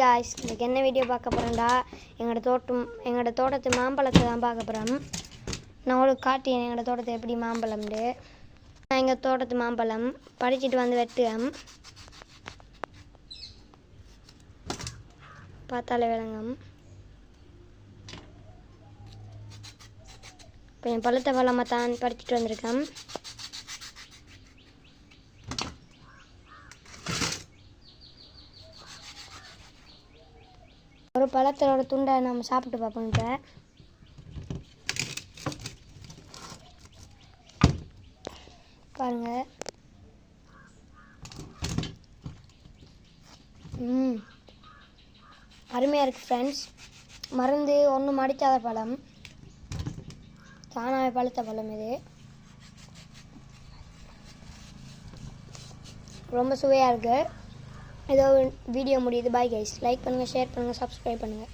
Guys, இன்றைக்கி என்ன video பார்க்க போகிறேன்டா, எங்களோட தோட்டத்து மாம்பழத்தை தான் பார்க்க போகிறோம். நான் உங்களுக்கு காட்டினேன் எங்களோட தோட்டத்தை எப்படி மாம்பழம்ண்டு. நான் எங்கள் தோட்டத்து மாம்பழம் படிச்சுட்டு வந்து வெட்டுவேன். பார்த்தாலே விளங்கும். இப்போ என் பழுத்த பழமாக தான் படிச்சுட்டு வந்திருக்கேன். ஒரு பழத்தோட துண்டை நம்ம சாப்பிட்டு பார்ப்போம். இப்போ பாருங்கள், அருமையாக இருக்குது ஃப்ரெண்ட்ஸ். மருந்து ஒன்றும் அடிக்காத பழம், தானாகவே பழுத்த பழம். இது ரொம்ப சுவையாக இருக்குது. ஏதோ வீடியோ முடியுது. பாய் கைஸ், லைக் பண்ணுங்கள், ஷேர் பண்ணுங்கள், சப்ஸ்கிரைப் பண்ணுங்கள்.